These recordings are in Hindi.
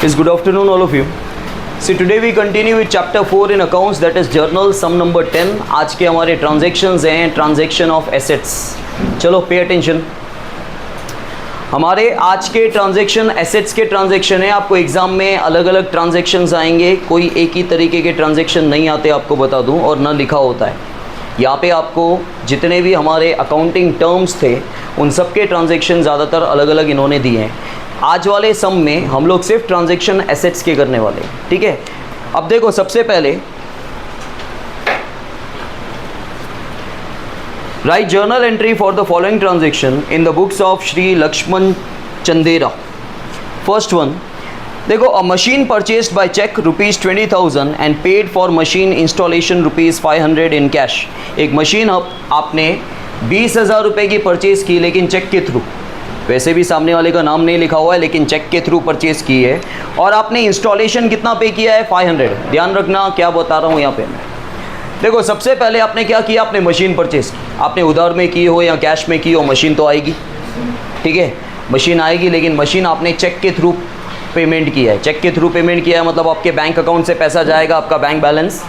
Is good afternoon all of you. So today we continue with chapter 4 in accounts, that is journal sum number 10. आज के हमारे transactions हैं transaction of assets. चलो pay attention. हमारे आज के ट्रांजैक्शन एसेट्स के ट्रांजैक्शन है. आपको एग्जाम में अलग अलग ट्रांजैक्शंस आएंगे, कोई एक ही तरीके के ट्रांजैक्शन नहीं आते आपको बता दूं, और ना लिखा होता है यहाँ पे. आपको जितने भी हमारे अकाउंटिंग टर्म्स थे उन सब के ट्रांजैक्शन ज़्यादातर अलग अलग इन्होंने दिए हैं. आज वाले सम में हम लोग सिर्फ ट्रांजैक्शन एसेट्स के करने वाले हैं, ठीक है. अब देखो सबसे पहले write journal entry for the following transaction in the books of Shri Lakshman Chandera. First one देखो, a machine purchased by cheque ₹20,000 and paid for machine installation ₹500 in cash. एक मशीन आपने 20,000 रुपये की परचेज़ की, लेकिन चेक के थ्रू. वैसे भी सामने वाले का नाम नहीं लिखा हुआ है, लेकिन चेक के थ्रू परचेज़ की है. और आपने इंस्टॉलेशन कितना पे किया है? 500. ध्यान रखना क्या बता रहा हूँ यहाँ पे मैं. देखो सबसे पहले आपने क्या किया, आपने मशीन परचेज़ की. आपने उधार में की हो या कैश में की हो, मशीन तो आएगी, ठीक है, मशीन आएगी. लेकिन मशीन आपने चेक के थ्रू पेमेंट किया है. चेक के थ्रू पेमेंट किया है मतलब आपके बैंक अकाउंट से पैसा जाएगा, आपका बैंक बैलेंस.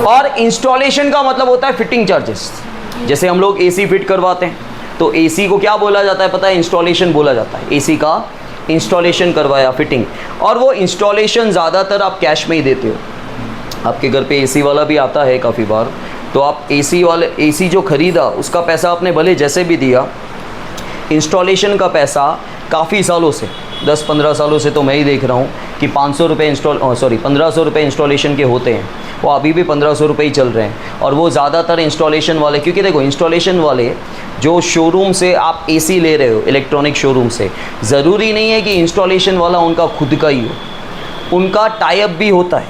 और इंस्टॉलेशन का मतलब होता है फिटिंग चार्जेस. जैसे हम लोग एसी फिट करवाते हैं तो एसी को क्या बोला जाता है पता है? इंस्टॉलेशन बोला जाता है. एसी का इंस्टॉलेशन करवाया, फिटिंग. और वो इंस्टॉलेशन ज़्यादातर आप कैश में ही देते हो. आपके घर पे एसी वाला भी आता है काफ़ी बार, तो आप एसी जो ख़रीदा उसका पैसा आपने भले जैसे भी दिया, इंस्टॉलेशन का पैसा काफ़ी सालों से 10-15 सालों से तो मैं ही देख रहा हूँ कि 500 रुपये 1500 रुपये इंस्टॉलेशन के होते हैं. वो अभी भी 1500 रुपये ही चल रहे हैं. और वो ज़्यादातर इंस्टॉलेशन वाले, क्योंकि देखो इंस्टॉलेशन वाले जो शोरूम से आप एसी ले रहे हो, इलेक्ट्रॉनिक शोरूम से, ज़रूरी नहीं है कि इंस्टॉलेशन वाला उनका खुद का ही हो. उनका टाई अप भी होता है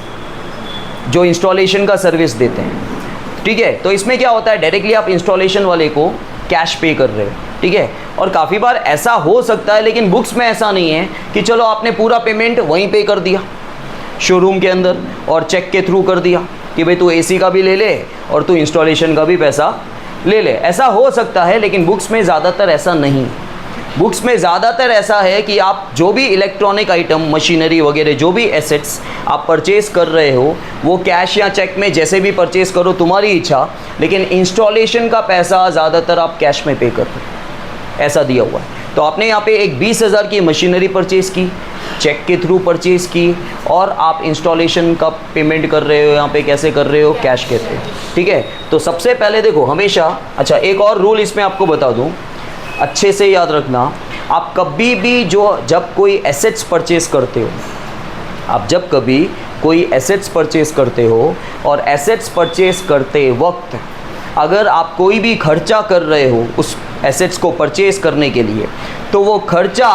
जो इंस्टॉलेशन का सर्विस देते हैं, ठीक है. तो इसमें क्या होता है, डायरेक्टली आप इंस्टॉलेशन वाले को कैश पे कर रहे हो, ठीक है. और काफ़ी बार ऐसा हो सकता है, लेकिन बुक्स में ऐसा नहीं है कि चलो आपने पूरा पेमेंट वहीं पे कर दिया शोरूम के अंदर और चेक के थ्रू कर दिया कि भाई तू एसी का भी ले ले और तू इंस्टॉलेशन का भी पैसा ले ले. ऐसा हो सकता है, लेकिन बुक्स में ज़्यादातर ऐसा नहीं. बुक्स में ज़्यादातर ऐसा है कि आप जो भी इलेक्ट्रॉनिक आइटम, मशीनरी वगैरह, जो भी एसेट्स आप परचेज़ कर रहे हो, वो कैश या चेक में जैसे भी परचेज़ करो, तुम्हारी इच्छा, लेकिन इंस्टॉलेशन का पैसा ज़्यादातर आप कैश में पे कर रहे हो, ऐसा दिया हुआ है. तो आपने यहाँ पे एक 20,000 की मशीनरी परचेज़ की, चेक के थ्रू परचेज़ की, और आप इंस्टॉलेशन का पेमेंट कर रहे हो यहाँ पे कैसे कर रहे हो? कैश के थ्रू, ठीक है. तो सबसे पहले देखो हमेशा, अच्छा एक और रूल इसमें आपको बता दूँ, अच्छे से याद रखना. आप कभी भी जब कोई एसेट्स परचेज़ करते हो, आप जब कभी कोई एसेट्स परचेज़ करते हो और एसेट्स परचेज़ करते वक्त अगर आप कोई भी खर्चा कर रहे हो उस एसेट्स को परचेज़ करने के लिए, तो वो खर्चा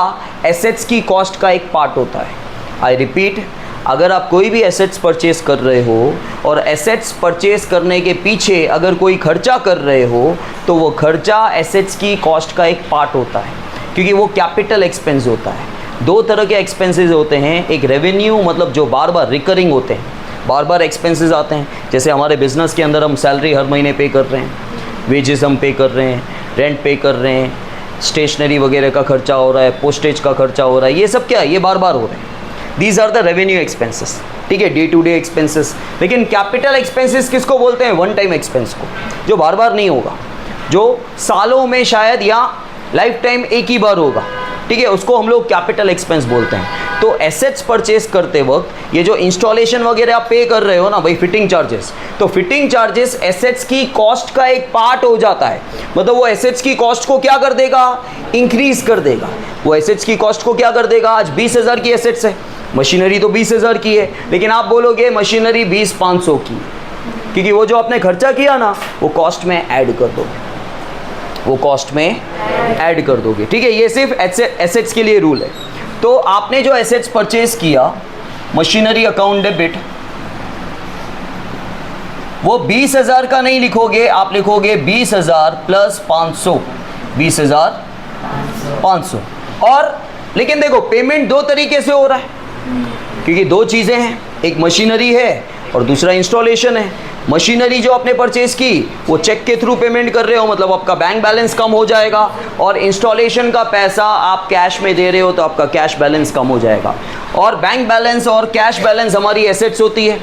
एसेट्स की कॉस्ट का एक पार्ट होता है. आई रिपीट, अगर आप कोई भी एसेट्स परचेज़ कर रहे हो और एसेट्स परचेज़ करने के पीछे अगर कोई खर्चा कर रहे हो, तो वो खर्चा एसेट्स की कॉस्ट का एक पार्ट होता है, क्योंकि वो कैपिटल एक्सपेंस होता है. दो तरह के एक्सपेंसेस होते हैं. एक रेवेन्यू, मतलब जो बार बार रिकरिंग होते हैं, बार बार एक्सपेंसेस आते हैं. जैसे हमारे बिज़नेस के अंदर हम सैलरी हर महीने पे कर रहे हैं, वेजेस हम पे कर रहे हैं, रेंट पे कर रहे हैं, स्टेशनरी वगैरह का खर्चा हो रहा है, पोस्टेज का खर्चा हो रहा है. ये सब क्या है? ये बार बार हो रहे हैं. These are the revenue expenses, ठीक है, डे टू डे एक्सपेंसेस. लेकिन कैपिटल एक्सपेंसेस किसको बोलते हैं? वन टाइम एक्सपेंस को, जो बार बार नहीं होगा, जो सालों में शायद या लाइफ टाइम एक ही बार होगा, ठीक है, उसको हम लोग कैपिटल एक्सपेंस बोलते हैं. तो एसेट्स परचेज करते वक्त ये जो इंस्टॉलेशन वगैरह आप पे कर रहे हो ना भाई, फिटिंग चार्जेस, तो फिटिंग चार्जेस एसेट्स की कॉस्ट का एक पार्ट हो जाता है. मतलब वो एसेट्स की कॉस्ट को क्या कर देगा? इंक्रीज कर देगा. वो एसेट्स की कॉस्ट को क्या कर देगा? आज 20,000 की एसेट्स है, मशीनरी तो 20,000 की है, लेकिन आप बोलोगे मशीनरी 20,500 की, क्योंकि वो जो आपने खर्चा किया ना वो कॉस्ट में ऐड कर दोगे, वो कॉस्ट में ऐड कर दोगे, ठीक है. ये सिर्फ एसेट्स के लिए रूल है. तो आपने जो एसेट्स परचेज किया, मशीनरी अकाउंट डेबिट, वो 20,000 का नहीं लिखोगे, आप लिखोगे 20,000 प्लस 500, 20,500. और लेकिन देखो पेमेंट दो तरीके से हो रहा है, क्योंकि दो चीज़ें हैं, एक मशीनरी है और दूसरा इंस्टॉलेशन है. मशीनरी जो आपने परचेज की वो चेक के थ्रू पेमेंट कर रहे हो, मतलब आपका बैंक बैलेंस कम हो जाएगा, और इंस्टॉलेशन का पैसा आप कैश में दे रहे हो तो आपका कैश बैलेंस कम हो जाएगा. और बैंक बैलेंस और कैश बैलेंस हमारी एसेट्स होती है।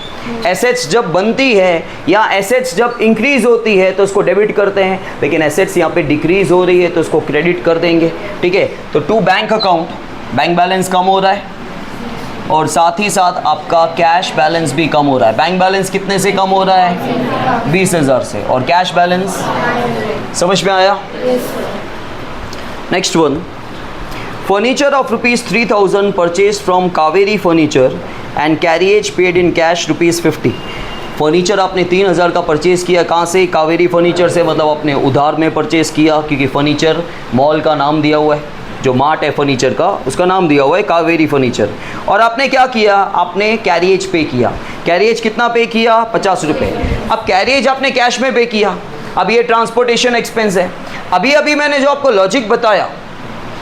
एसेट्स जब बनती है या एसेट्स जब इंक्रीज होती है तो उसको डेबिट करते हैं, लेकिन एसेट्स यहाँ पे डिक्रीज हो रही है तो उसको क्रेडिट कर देंगे। ठीक है, तो to bank account, bank balance कम हो रहा है और साथ ही साथ आपका कैश बैलेंस भी कम हो रहा है। बैंक बैलेंस कितने से कम हो रहा है? 20,000 से। और कैश बैलेंस, समझ में आया? Next one, furniture of ₹3,000 purchase from Kaveri furniture and carriage paid in cash ₹50। Furniture आपने 3,000 का परचेज़ किया, कहाँ से? कावेरी फर्नीचर से, मतलब आपने उधार में परचेज़ किया, क्योंकि फर्नीचर मॉल का नाम दिया हुआ है, जो मार्ट है फर्नीचर का उसका नाम दिया हुआ है कावेरी फर्नीचर। और आपने क्या किया? आपने कैरिएज पे किया। कैरिएज कितना पे किया? 50 रुपये। अब कैरिएज आपने कैश में पे किया, अब ये ट्रांसपोर्टेशन एक्सपेंस है। अभी अभी मैंने जो आपको लॉजिक बताया,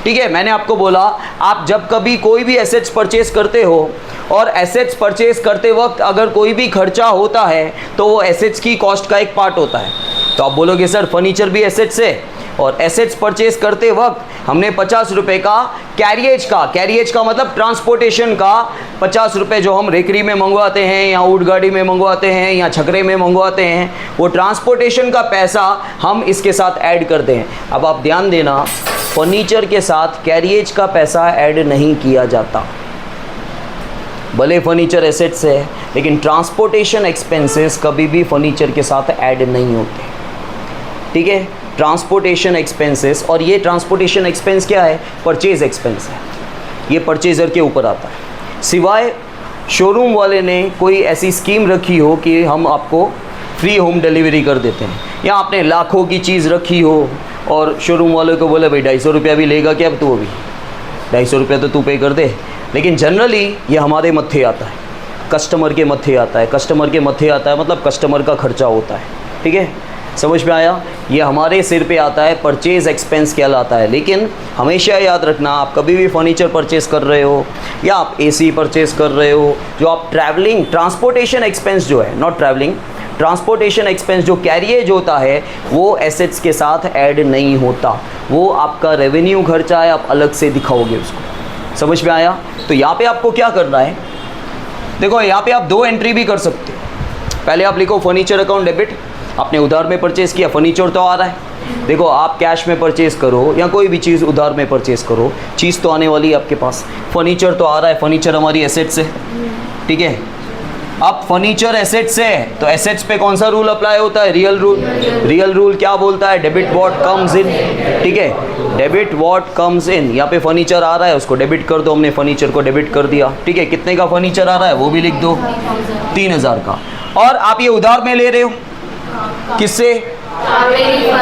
ठीक है, मैंने आपको बोला आप जब कभी कोई भी एसेट्स परचेज करते हो और एसेट्स परचेज करते वक्त अगर कोई भी खर्चा होता है तो वो एसेट्स की कॉस्ट का एक पार्ट होता है। तो आप बोलोगे सर फर्नीचर भी एसेट्स है, और एसेट्स परचेज करते वक्त हमने 50 रुपये का कैरिएज का मतलब ट्रांसपोर्टेशन का 50 रुपये जो हम रेकरी में मंगवाते हैं या ऊँट गाड़ी में मंगवाते हैं या छकरे में मंगवाते हैं, वो ट्रांसपोर्टेशन का पैसा हम इसके साथ ऐड करते हैं। अब आप ध्यान देना, फर्नीचर के साथ कैरिएज का पैसा ऐड नहीं किया जाता। भले फर्नीचर एसेट्स है, लेकिन ट्रांसपोर्टेशन एक्सपेंसेस कभी भी फर्नीचर के साथ ऐड नहीं होते। ठीक है, ट्रांसपोर्टेशन एक्सपेंसेस, और ये ट्रांसपोर्टेशन एक्सपेंस क्या है? परचेज एक्सपेंस है, ये परचेजर के ऊपर आता है। सिवाय शोरूम वाले ने कोई ऐसी स्कीम रखी हो कि हम आपको फ्री होम डिलीवरी कर देते हैं, या आपने लाखों की चीज़ रखी हो और शोरूम वाले को बोले भाई 250 रुपया भी लेगा क्या? अब तू अभी 250 रुपया तो तू पे कर दे। लेकिन जनरली ये हमारे मत्थे आता है, कस्टमर के मत्थे आता है। कस्टमर के मत्थे आता है मतलब कस्टमर का खर्चा होता है। ठीक है, समझ में आया? ये हमारे सिर पे आता है, परचेज एक्सपेंस कहलाता है। लेकिन हमेशा याद रखना, आप कभी भी फर्नीचर परचेज कर रहे हो या आप एसी परचेज कर रहे हो, जो आप ट्रैवलिंग ट्रांसपोर्टेशन एक्सपेंस जो है, नॉट ट्रैवलिंग, ट्रांसपोर्टेशन एक्सपेंस जो कैरिएज होता है वो एसेट्स के साथ ऐड नहीं होता, वो आपका रेवेन्यू खर्चा है, आप अलग से दिखाओगे उसको। समझ में आया? तो यहाँ पे आपको क्या करना है, देखो यहाँ पे आप 2 एंट्री भी कर सकते हो। पहले आप लिखो फर्नीचर अकाउंट डेबिट, आपने उधार में परचेज़ किया, फर्नीचर तो आ रहा है। देखो आप कैश में परचेज़ करो या कोई भी चीज़ उधार में परचेज़ करो, चीज़ तो आने वाली है आपके पास। फर्नीचर तो आ रहा है, फर्नीचर हमारी एसेट्स है। ठीक है, अब फर्नीचर एसेट्स है तो एसेट्स पे कौन सा रूल अप्लाई होता है? Real rule. रियल रूल क्या बोलता है? Debit what comes in. ठीक है, डेबिट व्हाट कम्स इन। यहाँ पे फर्नीचर आ रहा है, उसको डेबिट कर दो, हमने फर्नीचर को डेबिट कर दिया। ठीक है, कितने का फर्नीचर आ रहा है वो भी लिख दो, 3,000 का। और आप ये उधार में ले रहे हो, किससे?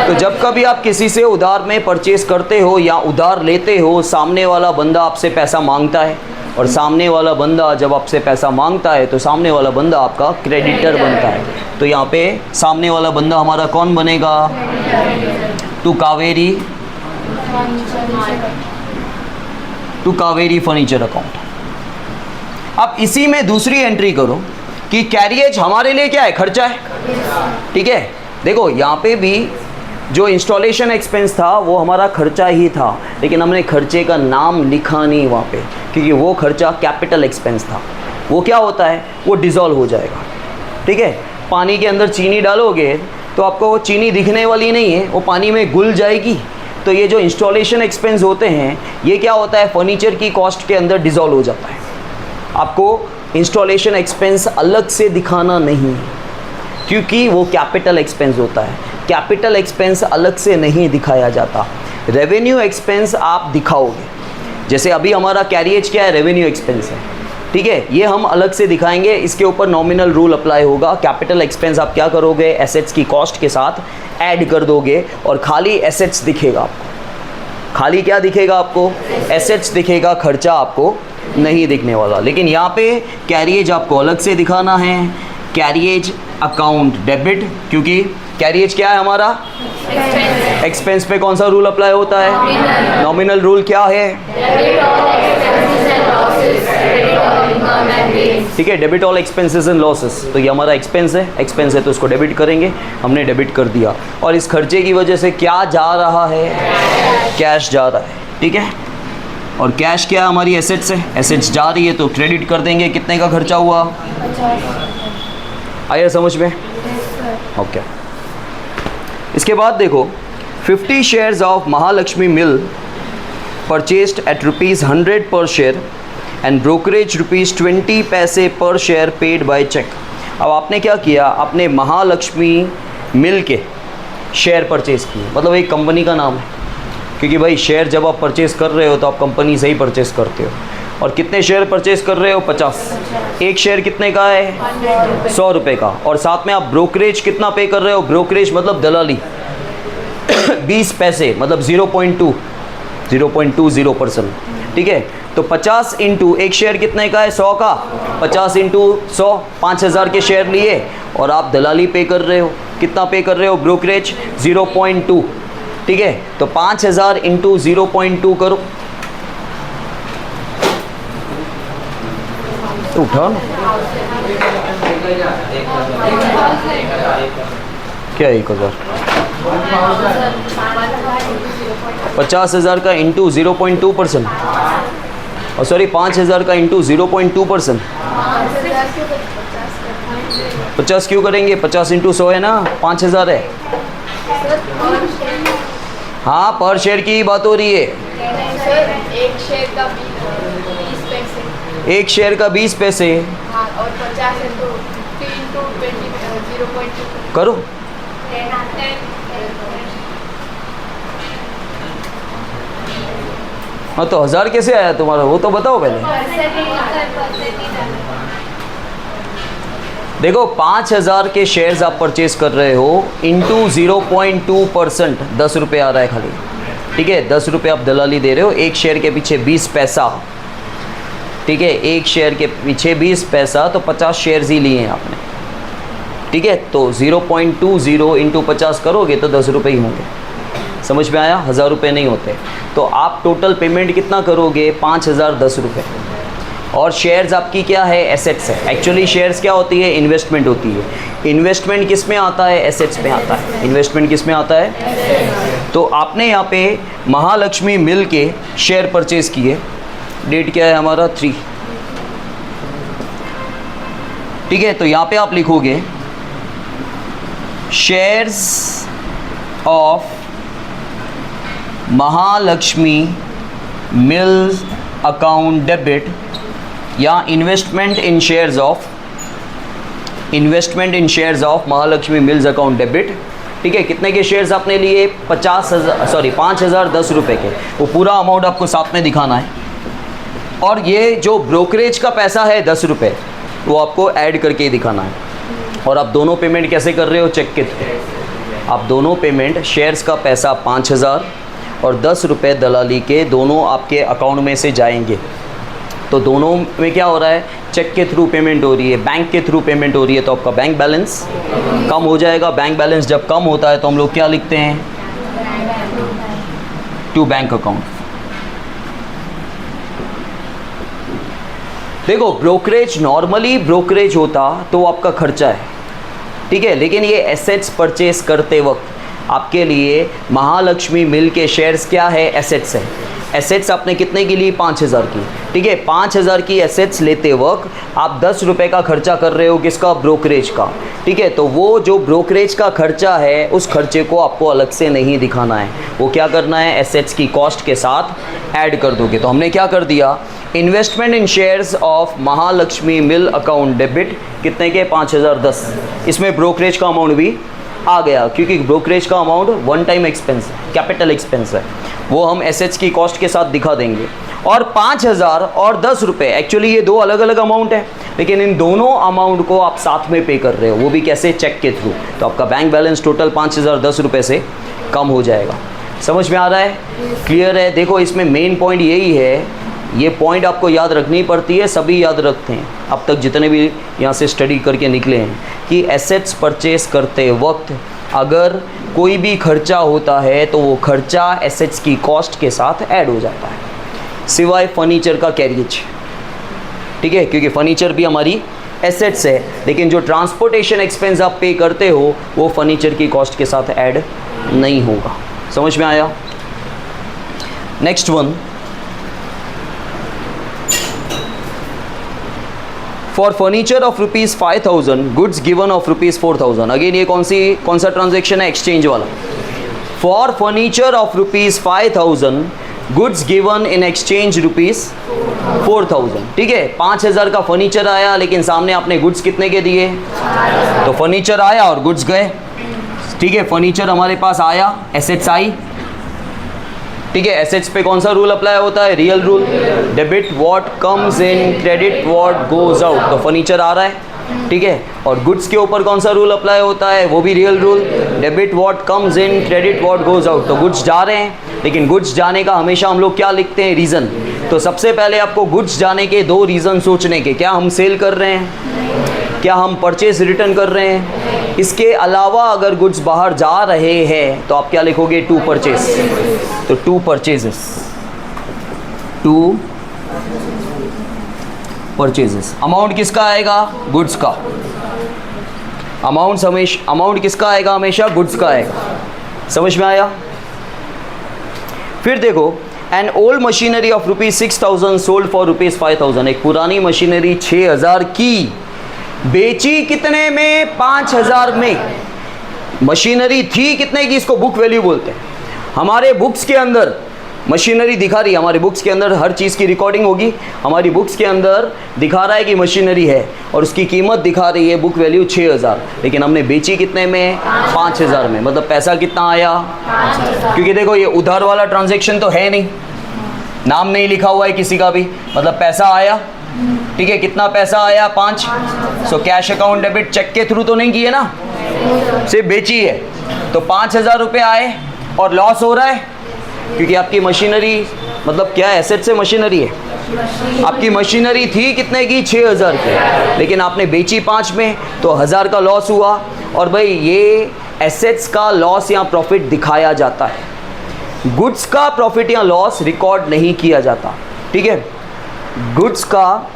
तो जब कभी आप किसी से उधार में परचेज करते हो या उधार लेते हो, सामने वाला बंदा आपसे पैसा मांगता है, और सामने वाला बंदा जब आपसे पैसा मांगता है तो सामने वाला बंदा आपका क्रेडिटर बनता है। तो यहाँ पे सामने वाला बंदा हमारा कौन बनेगा? To Kaveri furniture account. अब इसी में दूसरी एंट्री करो कि कैरिएज हमारे लिए क्या है? खर्चा है। ठीक है, देखो यहाँ पे भी जो इंस्टॉलेशन एक्सपेंस था वो हमारा खर्चा ही था, लेकिन हमने खर्चे का नाम लिखा नहीं वहाँ पे, क्योंकि वो खर्चा कैपिटल एक्सपेंस था। वो क्या होता है? वो डिज़ोल्व हो जाएगा। ठीक है, पानी के अंदर चीनी डालोगे तो आपको वो चीनी दिखने वाली नहीं है, वो पानी में घुल जाएगी। तो ये जो इंस्टॉलेशन एक्सपेंस होते हैं, ये क्या होता है? फर्नीचर की कॉस्ट के अंदर डिज़ोल्व हो जाता है। आपको इंस्टॉलेशन एक्सपेंस अलग से दिखाना नहीं, क्योंकि वो कैपिटल एक्सपेंस होता है। कैपिटल एक्सपेंस अलग से नहीं दिखाया जाता, रेवेन्यू एक्सपेंस आप दिखाओगे। जैसे अभी हमारा कैरिएज क्या है? रेवेन्यू एक्सपेंस है। ठीक है, ये हम अलग से दिखाएंगे, इसके ऊपर नॉमिनल रूल अप्लाई होगा। कैपिटल एक्सपेंस आप क्या करोगे? एसेट्स की कॉस्ट के साथ ऐड कर दोगे और खाली एसेट्स दिखेगा आपको। खाली क्या दिखेगा आपको? एसेट्स दिखेगा, खर्चा आपको नहीं दिखने वाला। लेकिन यहाँ पे कैरिएज आपको अलग से दिखाना है, कैरिएज अकाउंट डेबिट, क्योंकि कैरिएज क्या है हमारा? एक्सपेंस पे कौन सा रूल अप्लाई होता है? नॉमिनल रूल क्या है? ठीक है, debit all expenses and losses. तो ये हमारा एक्सपेंस है तो उसको डेबिट करेंगे, हमने डेबिट कर दिया। और इस खर्चे की वजह से क्या जा रहा है? कैश जा रहा है। ठीक है, और कैश क्या है हमारी एसेट्स है, एसेट्स जा रही है तो क्रेडिट कर देंगे। कितने का खर्चा हुआ, आया समझ में? ओके। इसके बाद देखो 50 shares of Mahalakshmi mill purchased at ₹100 per share and brokerage ₹20 पैसे पर शेयर पेड बाय चेक। अब आपने क्या किया, आपने महालक्ष्मी मिल के शेयर परचेज़ किए, मतलब एक कंपनी का नाम है, क्योंकि भाई शेयर जब आप परचेज़ कर रहे हो तो आप कंपनी से ही परचेज़ करते हो। और कितने शेयर परचेज़ कर रहे हो, 50। एक शेयर कितने का है, 100 रुपये का। और साथ में आप ब्रोकरेज कितना पे कर रहे हो, ब्रोकरेज मतलब दलाली 20 पैसे, मतलब 0.20%। ठीक है, तो 50 इंटू एक शेयर कितने का है, 100 का, 50 इंटू 100, 5000 के शेयर लिए और आप दलाली पे कर रहे हो। कितना पे कर रहे हो, ब्रोकरेज 0.2। ठीक है, तो 5000 इंटू 0.2 करो, तो उठाओ ना, क्या 1000, 50,000 का इंटू 0.2%, और सॉरी 5000 का इंटू 0.2%। 50 क्यों करेंगे, 50 इंटू 100 है ना, 5000 है। हाँ, पर शेयर की बात हो रही है। एक शेयर का 20 पैसे, एक शेयर का 20 पैसे। हाँ, और 50 इंटू 0.2 करो, 10। हाँ तो 1000 कैसे आया तुम्हारा, वो तो बताओ पहले। देखो 5000 के शेयर्स आप परचेज कर रहे हो, इंटू 0.2%, 10 रुपये आ रहा है खाली। ठीक है, 10 रुपये आप दलाली दे रहे हो, एक शेयर के पीछे 20 पैसा। ठीक है, एक शेयर के पीछे 20 पैसा, तो 50 शेयर्स ही लिए हैं आपने। ठीक है, तो 0.20 इंटू 50 करोगे तो 10 रुपये ही होंगे। समझ में आया, 1000 रुपये नहीं होते। तो आप टोटल पेमेंट कितना करोगे, 5010 रुपये। और शेयर्स आपकी क्या है, एसेट्स है। एक्चुअली शेयर्स क्या होती है, इन्वेस्टमेंट होती है। इन्वेस्टमेंट किस में आता है, एसेट्स में आता है। इन्वेस्टमेंट किस में आता है, तो आपने यहाँ पे महालक्ष्मी मिल के शेयर परचेज किए। डेट क्या है हमारा, 3। ठीक है, तो यहाँ पे आप लिखोगे shares of Mahalakshmi mill account debit, या investment in shares of Mahalakshmi mills account debit. ठीक है, कितने के शेयर्स आपने लिए, 5010 रुपये के। वो पूरा अमाउंट आपको साथ में दिखाना है। और ये जो ब्रोकरेज का पैसा है 10 रुपये, वो आपको ऐड करके ही दिखाना है। और आप दोनों पेमेंट कैसे कर रहे हो, चेक के थ्रू। आप दोनों पेमेंट, शेयर्स का पैसा 5000 और 10 रुपये दलाली के, दोनों आपके अकाउंट में से जाएंगे। तो दोनों में क्या हो रहा है, चेक के थ्रू पेमेंट हो रही है, बैंक के थ्रू पेमेंट हो रही है, तो आपका बैंक बैलेंस कम हो जाएगा। बैंक बैलेंस जब कम होता है तो हम लोग क्या लिखते हैं, टू बैंक अकाउंट। देखो ब्रोकरेज, नॉर्मली ब्रोकरेज होता तो आपका खर्चा है। ठीक है, लेकिन ये एसेट्स परचेस करते वक्त आपके लिए महालक्ष्मी मिल के शेयर्स क्या है, एसेट्स है। एसेट्स आपने कितने की ली, 5000 की। ठीक है, 5000 की एसेट्स लेते वक्त आप 10 रुपये का खर्चा कर रहे हो, किसका, ब्रोकरेज का। ठीक है, तो वो जो ब्रोकरेज का खर्चा है, उस खर्चे को आपको अलग से नहीं दिखाना है। वो क्या करना है, एसेट्स की कॉस्ट के साथ ऐड कर दोगे। तो हमने क्या कर दिया, investment in shares of Mahalakshmi mill account debit, कितने के, 5010। इसमें ब्रोकरेज का अमाउंट भी आ गया, क्योंकि ब्रोकरेज का अमाउंट वन टाइम एक्सपेंस है, कैपिटल एक्सपेंस है, वो हम एसेट्स की कॉस्ट के साथ दिखा देंगे। और 5000 और 10 रुपये, एक्चुअली ये दो अलग अलग अमाउंट है, लेकिन इन दोनों अमाउंट को आप साथ में पे कर रहे हो, वो भी कैसे, चेक के थ्रू। तो आपका बैंक बैलेंस टोटल 5010 रुपये से कम हो जाएगा। समझ में आ रहा है, क्लियर है। देखो इसमें मेन पॉइंट यही है, ये पॉइंट आपको याद रखनी पड़ती है, सभी याद रखते हैं अब तक जितने भी यहाँ से स्टडी करके निकले हैं, कि एसेट्स परचेस करते वक्त अगर कोई भी खर्चा होता है तो वो खर्चा एसेट्स की कॉस्ट के साथ ऐड हो जाता है, सिवाय फर्नीचर का कैरियज। ठीक है, क्योंकि फर्नीचर भी हमारी एसेट्स है, लेकिन जो ट्रांसपोर्टेशन एक्सपेंस आप पे करते हो वो फर्नीचर की कॉस्ट के साथ ऐड नहीं होगा। समझ में आया। Next one, for furniture of rupees 5000 goods given of rupees 4000। Again ये कौन सा ट्रांजेक्शन है? एक्सचेंज वाला। For furniture of rupees 5000 goods given in exchange rupees 4000। ठीक है, 5000 का फर्नीचर आया लेकिन सामने आपने गुड्स कितने के दिए? तो फर्नीचर आया और गुड्स गए। ठीक है, फर्नीचर हमारे पास आया, एसेट्स आई। ठीक है, एसेट्स पे कौन सा रूल अप्लाई होता है? Real rule. Debit what comes in, credit what goes out. तो फर्नीचर आ रहा है, ठीक है, और गुड्स के ऊपर कौन सा रूल अप्लाई होता है? वो भी real rule. Debit what comes in, credit what goes out. तो गुड्स जा रहे हैं, लेकिन गुड्स जाने का हमेशा हम लोग क्या लिखते हैं? रीज़न। तो सबसे पहले आपको गुड्स जाने के 2 रीज़न सोचने के। क्या हम सेल कर रहे हैं? क्या हम परचेज रिटर्न कर रहे हैं? इसके अलावा अगर गुड्स बाहर जा रहे हैं तो आप क्या लिखोगे? To purchase. तो to purchases, to purchases. Amount किसका आएगा? गुड्स का। अमाउंट किसका आएगा? हमेशा गुड्स का आएगा। समझ में आया? फिर देखो, an old machinery of rupees 6000 sold for rupees 5000। एक पुरानी मशीनरी 6000 की बेची कितने में? 5000 में। मशीनरी थी कितने की? इसको बुक वैल्यू बोलते हैं। हमारे बुक्स के अंदर मशीनरी दिखा रही है, हमारे बुक्स के अंदर हर चीज़ की रिकॉर्डिंग होगी। हमारी बुक्स के अंदर दिखा रहा है कि मशीनरी है और उसकी कीमत दिखा रही है बुक वैल्यू 6000, लेकिन हमने बेची कितने में? 5000 में। मतलब पैसा कितना आया? 5000। क्योंकि देखो ये उधार वाला ट्रांजैक्शन तो है नहीं, नाम नहीं लिखा हुआ है किसी का भी, मतलब पैसा आया। ठीक है, कितना पैसा आया? 5। So cash account debit cheque के थ्रू तो नहीं किए ना, सिर्फ बेची है। तो 5000 रुपये आए और लॉस हो रहा है क्योंकि आपकी मशीनरी, मतलब क्या एसेट से मशीनरी है? आपकी मशीनरी थी कितने की? 6000 की, लेकिन आपने बेची 5 में, तो 1000 का लॉस हुआ। और भाई ये एसेट्स का लॉस या प्रॉफिट दिखाया जाता है, गुड्स का प्रॉफिट या लॉस रिकॉर्ड नहीं किया जाता। ठीक है, गुड्स का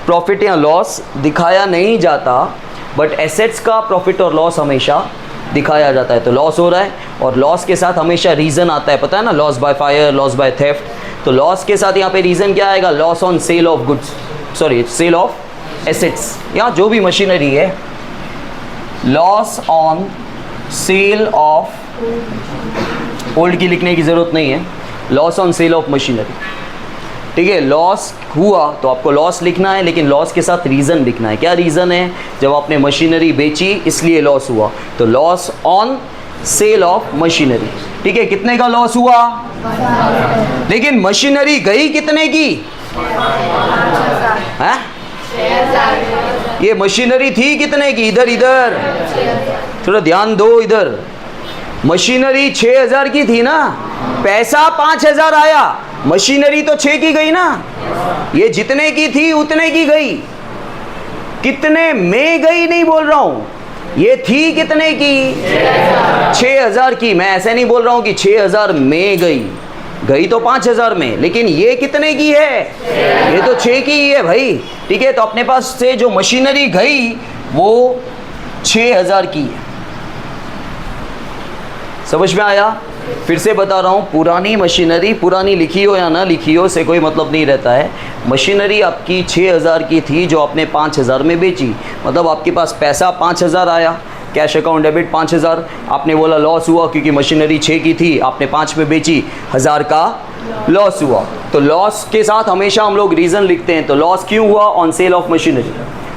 प्रॉफिट या लॉस दिखाया नहीं जाता, बट एसेट्स का प्रॉफिट और लॉस हमेशा दिखाया जाता है। तो लॉस हो रहा है और लॉस के साथ हमेशा रीज़न आता है, पता है ना? Loss by fire, loss by theft. तो लॉस के साथ यहाँ पे रीज़न क्या आएगा? Loss on sale of goods, sorry sale of assets, या जो भी मशीनरी है, loss on sale of, old की लिखने की ज़रूरत नहीं है, loss on sale of machinery. ठीक है, लॉस हुआ तो आपको लॉस लिखना है, लेकिन लॉस के साथ रीज़न लिखना है। क्या रीज़न है? जब आपने मशीनरी बेची इसलिए लॉस हुआ, तो loss on sale of machinery. ठीक है, कितने का लॉस हुआ? लेकिन मशीनरी गई कितने की? है? ये मशीनरी थी कितने की? इधर थोड़ा ध्यान दो इधर। मशीनरी 6000 की थी ना, पैसा 5000 आया, मशीनरी तो 6 की गई ना। ये जितने की थी उतने की गई, कितने में गई नहीं बोल रहा हूं, ये थी कितने की? 6000 की। मैं ऐसे नहीं बोल रहा हूं कि 6000 में गई तो 5000 में, लेकिन ये कितने की है? ये तो 6 की ही है भाई। ठीक है, तो अपने पास से जो मशीनरी गई वो 6000 की है। समझ में आया? फिर से बता रहा हूँ, पुरानी मशीनरी, पुरानी लिखी हो या ना लिखी हो से कोई मतलब नहीं रहता है। मशीनरी आपकी 6000 की थी जो आपने 5000 में बेची, मतलब आपके पास पैसा 5000 आया, कैश अकाउंट डेबिट 5000। आपने बोला लॉस हुआ क्योंकि मशीनरी 6 की थी, आपने 5 में बेची, 1000 का लॉस हुआ। तो लॉस के साथ हमेशा हम लोग रीज़न लिखते हैं। तो लॉस क्यों हुआ? ऑन सेल ऑफ मशीनरी,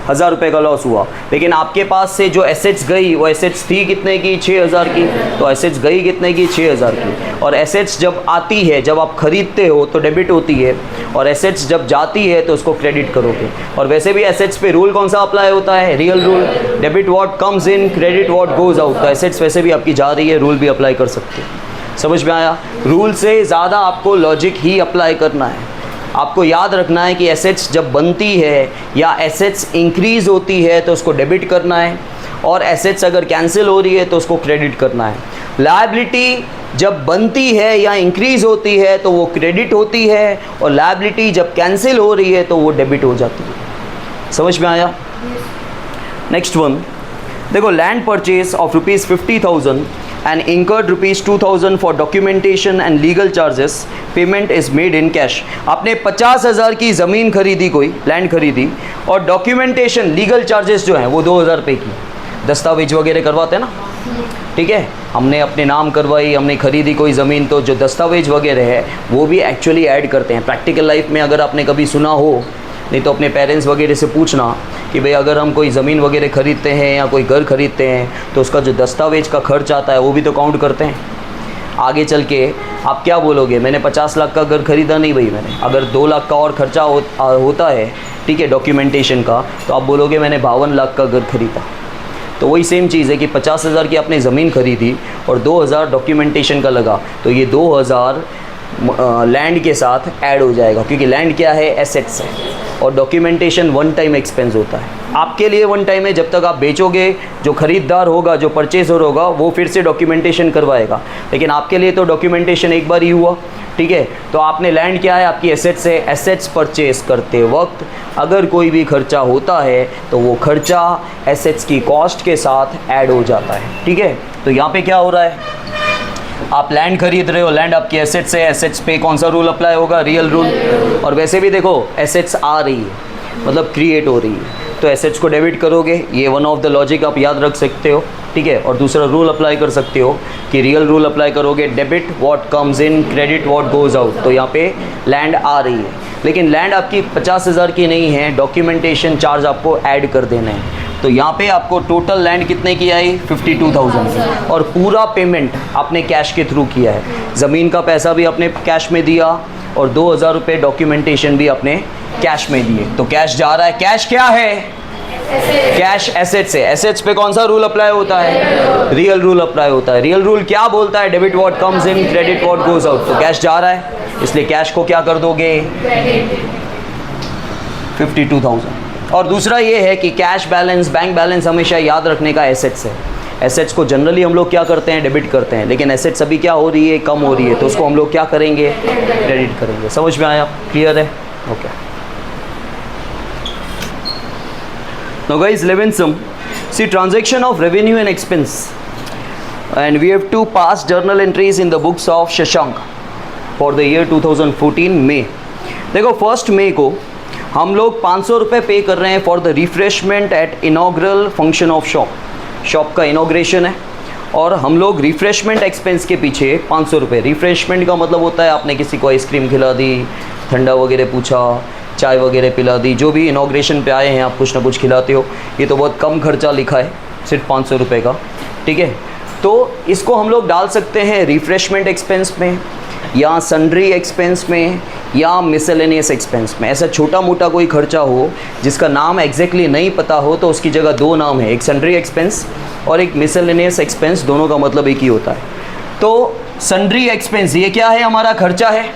1000 रुपये का लॉस हुआ। लेकिन आपके पास से जो एसेट्स गई वो एसेट्स थी कितने की? 6000 की। तो एसेट्स गई कितने की? 6000 की। और एसेट्स जब आती है, जब आप खरीदते हो तो डेबिट होती है, और एसेट्स जब जाती है तो उसको क्रेडिट करोगे। और वैसे भी एसेट्स पे रूल कौन सा अप्लाई होता है? Real rule. Debit what comes in, credit what goes out. तो एसेट्स वैसे भी आपकी जा रही है, रूल भी अप्लाई कर सकते हैं। समझ में आया? रूल से ज़्यादा आपको लॉजिक ही अप्लाई करना है। आपको याद रखना है कि एसेट्स जब बनती है या एसेट्स इंक्रीज़ होती है तो उसको डेबिट करना है, और एसेट्स अगर कैंसिल हो रही है तो उसको क्रेडिट करना है। लायबिलिटी जब बनती है या इंक्रीज़ होती है तो वो क्रेडिट होती है, और लायबिलिटी जब कैंसिल हो रही है तो वो डेबिट हो जाती है। समझ में आया? नेक्स्ट वन देखो, land purchase of rupees 50,000 and incurred rupees 2000 for documentation and legal charges, payment is made in cash. आपने 50,000 की ज़मीन खरीदी, कोई लैंड खरीदी, और डॉक्यूमेंटेशन लीगल चार्जेस जो हैं वो 2000 रुपये की, दस्तावेज वगैरह करवाते हैं ना, ठीक है, हमने अपने नाम करवाई, हमने खरीदी कोई ज़मीन, तो जो दस्तावेज वगैरह है वो भी एक्चुअली ऐड करते हैं। प्रैक्टिकल लाइफ में अगर आपने कभी सुना हो, नहीं तो अपने पेरेंट्स वगैरह से पूछना कि भाई अगर हम कोई ज़मीन वगैरह ख़रीदते हैं या कोई घर ख़रीदते हैं तो उसका जो दस्तावेज का खर्च आता है वो भी तो काउंट करते हैं। आगे चल के आप क्या बोलोगे, मैंने 50 लाख का घर ख़रीदा, नहीं भाई मैंने, अगर 2 लाख का और ख़र्चा होता है, ठीक है, डॉक्यूमेंटेशन का, तो आप बोलोगे मैंने 52 लाख का घर ख़रीदा। तो वही सेम चीज़ है कि 50,000 की आपने ज़मीन खरीदी और 2000 डॉक्यूमेंटेशन का लगा, तो ये 2000 लैंड के साथ ऐड हो जाएगा, क्योंकि लैंड क्या है, एसेट्स है, और डॉक्यूमेंटेशन वन टाइम एक्सपेंस होता है। आपके लिए वन टाइम है, जब तक आप बेचोगे, जो ख़रीदार होगा, जो परचेजर होगा, वो फिर से डॉक्यूमेंटेशन करवाएगा, लेकिन आपके लिए तो डॉक्यूमेंटेशन एक बार ही हुआ, ठीक है। तो आपने लैंड क्या है, आपकी एसेट्स है, एसेट्स परचेज करते वक्त अगर कोई भी खर्चा होता है तो वो खर्चा एसेट्स की कॉस्ट के साथ ऐड हो जाता है, ठीक है। तो यहाँ पे क्या हो रहा है, आप लैंड खरीद रहे हो, लैंड आपकी एसेट्स है, एसेट्स पे कौन सा रूल अप्लाई होगा, रियल रूल, और वैसे भी देखो एसेट्स आ रही है, मतलब क्रिएट हो रही है, तो एसेट्स को डेबिट करोगे, ये वन ऑफ द लॉजिक आप याद रख सकते हो, ठीक है। और दूसरा रूल अप्लाई कर सकते हो कि रियल रूल अप्लाई करोगे, debit what comes in, credit what goes out. तो यहाँ पे लैंड आ रही है, लेकिन लैंड आपकी 50,000 की नहीं है, डॉक्यूमेंटेशन चार्ज आपको ऐड कर देना है। तो यहाँ पे आपको टोटल लैंड कितने की आई, 52,000, और पूरा पेमेंट आपने कैश के थ्रू किया है। ज़मीन का पैसा भी आपने कैश में दिया और 2000 रुपये डॉक्यूमेंटेशन भी आपने कैश में दिए, तो कैश जा रहा है। कैश क्या है, कैश एसेट्स है, एसेट्स पे कौन सा रूल अप्लाई होता है, रियल रूल अप्लाई होता है। रियल रूल क्या बोलता है, debit what comes in, credit what goes out. तो कैश जा रहा है, इसलिए कैश को क्या कर दोगे, 52,000। और दूसरा ये है कि कैश बैलेंस, बैंक बैलेंस हमेशा याद रखने का एसेट्स है। एसेट्स को जनरली हम लोग क्या करते हैं, डेबिट करते हैं, लेकिन एसेट्स अभी क्या हो रही है, कम हो रही है, तो उसको हम लोग क्या करेंगे, क्रेडिट करेंगे। समझ में आया, क्लियर है, okay. Now guys, 11th sum, see transaction of revenue and expense, and we have two past journal entries in the books of Shashank for the year 2014 May। देखो 1 मई को हम लोग 500 रुपये पे कर रहे हैं for the refreshment at inaugural function of shop का इनॉग्रेशन है, और हम लोग रिफ्रेशमेंट एक्सपेंस के पीछे 500 रुपये। रिफ्रेशमेंट का मतलब होता है आपने किसी को आइसक्रीम खिला दी, ठंडा वगैरह पूछा, चाय वगैरह पिला दी, जो भी इनॉग्रेशन पे आए हैं आप कुछ ना कुछ खिलाते हो। ये तो बहुत कम खर्चा लिखा है, सिर्फ 500 रुपये का, ठीक है। तो इसको हम लोग डाल सकते हैं रिफ्रेशमेंट एक्सपेंस में, या सन्ड्री एक्सपेंस में, या मिसलेनियस एक्सपेंस में। ऐसा छोटा मोटा कोई खर्चा हो जिसका नाम एग्जैक्टली नहीं पता हो तो उसकी जगह 2 नाम है, एक सन्ड्री एक्सपेंस और एक मिसलेनियस एक्सपेंस, दोनों का मतलब एक ही होता है। तो सन्ड्री एक्सपेंस ये क्या है, हमारा खर्चा है।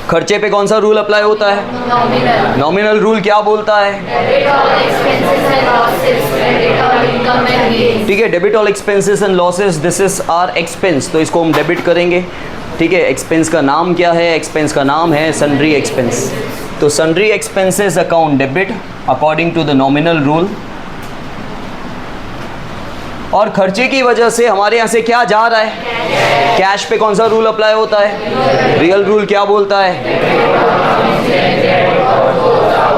खर्चे पे कौन सा रूल अप्लाई होता है, नॉमिनल रूल क्या बोलता है, ठीक है, debit all expenses and losses, this is our expense, तो इसको हम डेबिट करेंगे, ठीक है। एक्सपेंस का नाम क्या है, एक्सपेंस का नाम है सन्ड्री एक्सपेंस, तो sundry expenses account debit according to the nominal rule. और खर्चे की वजह से हमारे यहाँ से क्या जा रहा है, कैश पे कौन सा रूल अप्लाई होता है, रियल रूल क्या बोलता है,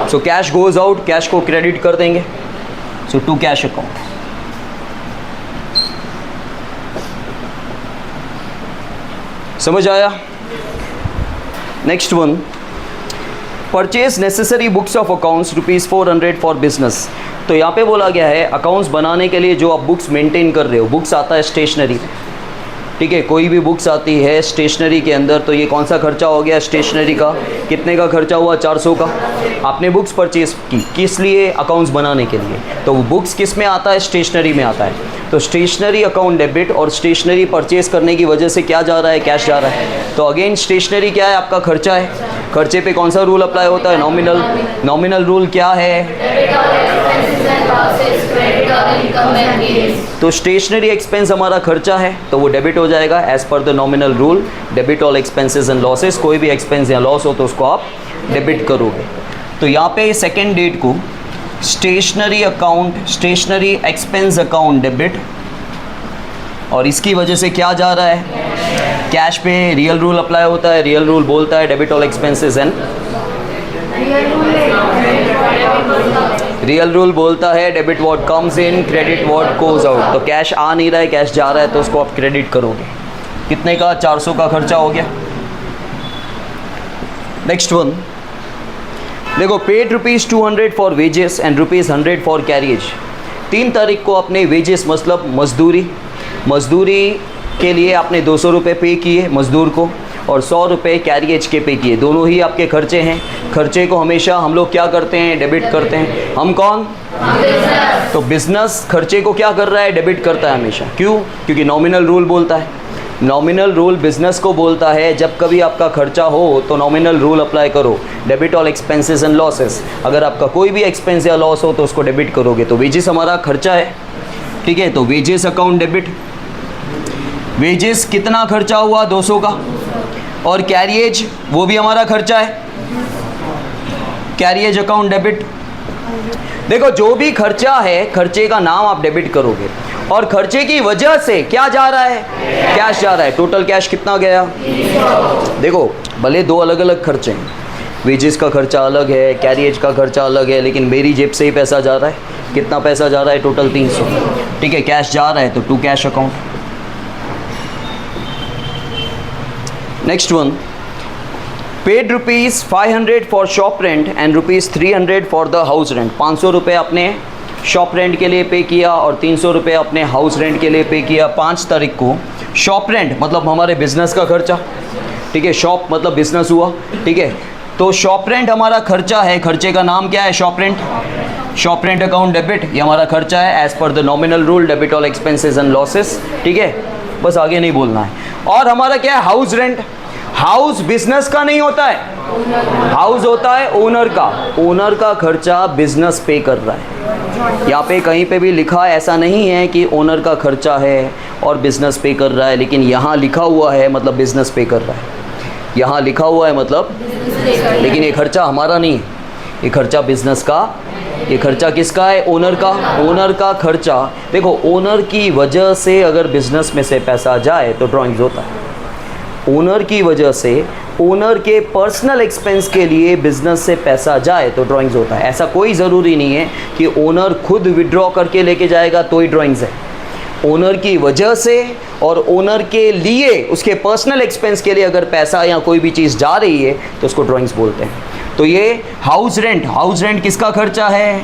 so cash goes out, cash को क्रेडिट कर देंगे, सो टू कैश अकाउंट। समझ आया। Next one, purchase necessary books of accounts ₹400 for business. तो यहाँ पे बोला गया है अकाउंट्स बनाने के लिए जो आप बुक्स मेंटेन कर रहे हो, बुक्स आता है स्टेशनरी में, ठीक है, कोई भी बुक्स आती है स्टेशनरी के अंदर, तो ये कौन सा खर्चा हो गया स्टेशनरी का, कितने का खर्चा हुआ, 400 का। आपने बुक्स परचेज की किस लिए, अकाउंट्स बनाने के लिए, तो वो बुक्स किस में आता है, स्टेशनरी में आता है। तो स्टेशनरी अकाउंट डेबिट, और स्टेशनरी परचेज करने की वजह से क्या जा रहा है, कैश जा रहा है। तो अगेन स्टेशनरी क्या है, आपका खर्चा है, खर्चे पे कौन सा रूल अप्लाई होता है, नॉमिनल। नॉमिनल रूल क्या है, तो स्टेशनरी एक्सपेंस हमारा खर्चा है तो वो डेबिट हो जाएगा as per the nominal rule, debit all expenses and losses. कोई भी एक्सपेंस या लॉस हो तो उसको आप डेबिट करोगे। तो यहाँ पे सेकेंड डेट को stationery account, stationery expense account debit और इसकी वजह से क्या जा रहा है, कैश पे रियल रूल अप्लाई होता है। रियल रूल बोलता है debit all expenses and real rule बोलता है debit what comes in, credit what goes out. तो कैश आ नहीं रहा है, कैश जा रहा है, तो उसको आप क्रेडिट करोगे। कितने का, 400 का खर्चा हो गया। नेक्स्ट वन देखो, paid ₹200 for wages and ₹100 for carriage. 3 तारीख को अपने वेजेस मतलब मजदूरी के लिए आपने 200 रुपये पे किए मज़दूर को, और 100 रुपये कैरियज के पे किए। दोनों ही आपके खर्चे हैं। खर्चे को हमेशा हम लोग क्या करते हैं, डेबिट करते हैं। हम कौन, तो बिजनेस खर्चे को क्या कर रहा है, डेबिट करता है हमेशा। क्यों, क्योंकि नॉमिनल रूल बोलता है। नॉमिनल रूल बिजनेस को बोलता है जब कभी आपका खर्चा हो तो नॉमिनल रूल अप्लाई करो, debit all expenses and losses. अगर आपका कोई भी एक्सपेंस या लॉस हो तो उसको डेबिट करोगे। तो वेजेस हमारा खर्चा है, ठीक है, तो वेजेस अकाउंट डेबिट। वेजेस कितना खर्चा हुआ, 200 का, और कैरियज वो भी हमारा खर्चा है, कैरियज अकाउंट डेबिट। देखो जो भी खर्चा है, खर्चे का नाम आप डेबिट करोगे, और खर्चे की वजह से क्या जा रहा है, कैश जा रहा है। टोटल कैश कितना गया, देखो भले 2 अलग अलग खर्चे हैं, वेजेस का खर्चा अलग है, कैरियज का खर्चा अलग है, लेकिन मेरी जेब से ही पैसा जा रहा है। कितना पैसा जा रहा है, टोटल 300, ठीक है, कैश जा रहा है तो to cash account. Next one, paid ₹500 for shop rent and ₹300 for the house rent. 500 रुपये अपने शॉप रेंट के लिए पे किया और 300 रुपये अपने हाउस रेंट के लिए पे किया। 5 तारीख को शॉप रेंट मतलब हमारे बिजनेस का खर्चा, ठीक है, शॉप मतलब बिजनेस हुआ, ठीक है, तो शॉप रेंट हमारा खर्चा है। खर्चे का नाम क्या है, shop rent. Shop rent account debit, ये हमारा खर्चा है as per the nominal rule, debit all expenses and losses, ठीक है, बस आगे नहीं बोलना है। और हमारा क्या है, हाउस रेंट। हाउस बिजनेस का नहीं होता है, हाउस होता है ओनर का। ओनर का खर्चा बिजनेस पे कर रहा है। यहाँ पे कहीं पे भी लिखा ऐसा नहीं है कि ओनर का खर्चा है और बिजनेस पे कर रहा है, लेकिन यहाँ लिखा हुआ है मतलब बिजनेस पे कर रहा है। यहाँ लिखा हुआ है मतलब, लेकिन ये खर्चा हमारा नहीं है, ये खर्चा बिजनेस का। ये खर्चा किसका है, ओनर का। ओनर का खर्चा, देखो ओनर की वजह से अगर बिजनेस में से पैसा जाए तो ड्राइंग्स होता है। ओनर की वजह से, ओनर के पर्सनल एक्सपेंस के लिए बिजनेस से पैसा जाए तो ड्राइंग्स होता है। ऐसा कोई ज़रूरी नहीं है कि ओनर खुद विड्रॉ करके लेके जाएगा तो ही ड्राइंग्स है। ओनर की वजह से और ओनर के लिए, उसके पर्सनल एक्सपेंस के लिए अगर पैसा या कोई भी चीज़ जा रही है तो उसको ड्राइंग्स बोलते हैं। तो ये हाउस रेंट, हाउस रेंट किसका खर्चा है,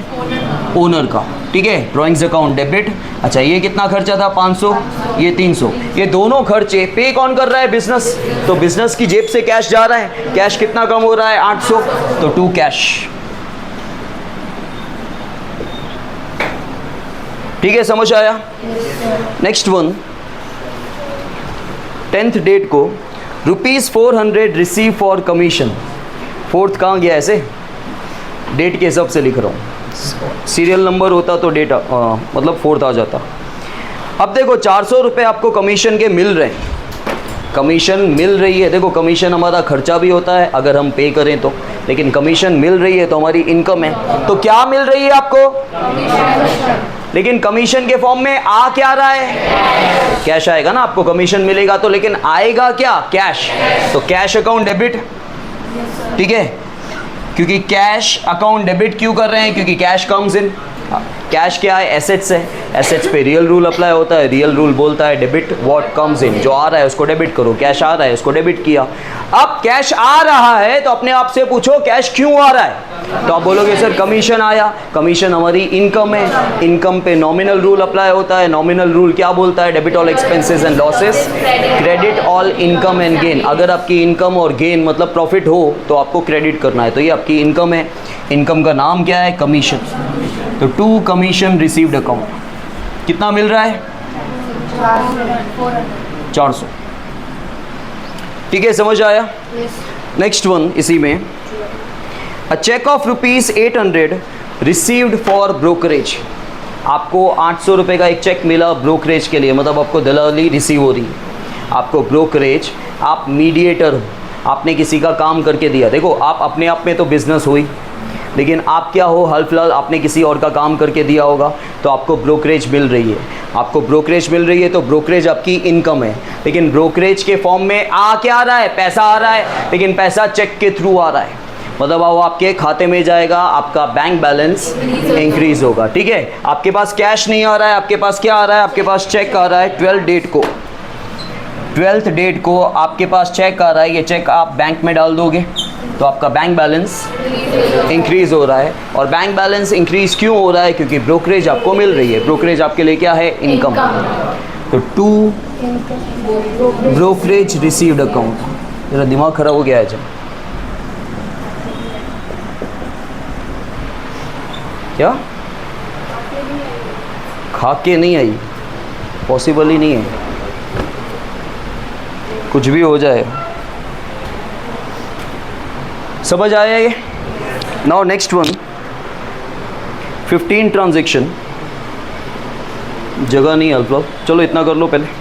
ओनर का, ठीक है, ड्राइंग्स अकाउंट डेबिट। अच्छा ये कितना खर्चा था, 500, ये 300। ये दोनों खर्चे पे कौन कर रहा है, बिजनेस। तो बिजनेस की जेब से कैश जा रहा है, कैश कितना कम हो रहा है, 800, तो टू कैश, ठीक है, समझ आया। नेक्स्ट वन, 10th डेट को ₹400 रिसीव फॉर कमीशन। 4th कहाँ गया, ऐसे डेट के हिसाब से लिख रहा हूँ, सीरियल नंबर होता तो डेट मतलब 4th आ जाता। अब देखो 400 रुपये आपको कमीशन के मिल रहे हैं, कमीशन मिल रही है। देखो कमीशन हमारा खर्चा भी होता है अगर हम पे करें तो, लेकिन कमीशन मिल रही है तो हमारी इनकम है। तो क्या मिल रही है आपको, लेकिन कमीशन के फॉर्म में आ क्या रहा है, कैश आएगा ना। आपको कमीशन मिलेगा तो, लेकिन आएगा क्या, कैश। तो कैश अकाउंट डेबिट, ठीक है, क्योंकि कैश अकाउंट डेबिट क्यों कर रहे हैं, क्योंकि कैश कम्स इन। कैश क्या है, एसेट्स है, एसेट्स पे रियल रूल अप्लाई होता है। रियल रूल बोलता है डेबिट व्हाट कम्स इन, जो आ रहा है उसको डेबिट करो। कैश आ रहा है उसको डेबिट किया। अब कैश आ रहा है तो अपने आप से पूछो कैश क्यों आ रहा है, तो आप बोलोगे सर कमीशन आया। कमीशन हमारी इनकम है, इनकम पे नॉमिनल रूल अप्लाई होता है। नॉमिनल रूल क्या बोलता है, debit all expenses and losses, credit all income and gain. अगर आपकी इनकम और गेन मतलब प्रॉफिट हो तो आपको क्रेडिट करना है। तो ये आपकी इनकम है, इनकम का नाम क्या है, कमीशन। तो टू कमीशन रिसीव्ड अकाउंट कितना मिल रहा है, 400, ठीक है, समझ आया। नेक्स्ट वन, इसी में a cheque of ₹800 received for brokerage. आपको 800 रुपये का एक चेक मिला ब्रोकरेज के लिए, मतलब आपको दलाली रिसीव हो रही है। आपको ब्रोकरेज, आप मीडिएटर हो, आपने किसी का काम करके दिया। देखो आप अपने आप में तो बिजनेस हुई, लेकिन आप क्या हो, हाल फिलहाल आपने किसी और का काम करके दिया होगा तो आपको ब्रोकरेज मिल रही है। आपको ब्रोकरेज मिल रही है तो ब्रोकरेज आपकी इनकम है। लेकिन ब्रोकरेज के फॉर्म में क्या आ रहा है, पैसा आ रहा है, लेकिन पैसा चेक के थ्रू आ रहा है। मतलब वो आपके खाते में जाएगा, आपका बैंक बैलेंस इंक्रीज होगा। ठीक है, आपके पास कैश नहीं आ रहा है, आपके पास क्या आ रहा है, आपके पास चेक आ रहा है। 12th डेट को आपके पास चेक आ रहा है। ये चेक आप बैंक में डाल दोगे तो आपका बैंक बैलेंस इंक्रीज हो रहा है। और बैंक बैलेंस इंक्रीज क्यों हो रहा है? क्योंकि ब्रोकरेज आपको मिल रही है। ब्रोकरेज आपके लिए क्या है? इनकम। तो टू ब्रोकरेज रिसीव्ड अकाउंट। मेरा दिमाग खराब हो गया है जब, क्या खा के नहीं आई, पॉसिबल ही नहीं है, कुछ भी हो जाए। समझ आया ये? Now next one, 15 transaction. जगह नहीं है, चलो इतना कर लो पहले।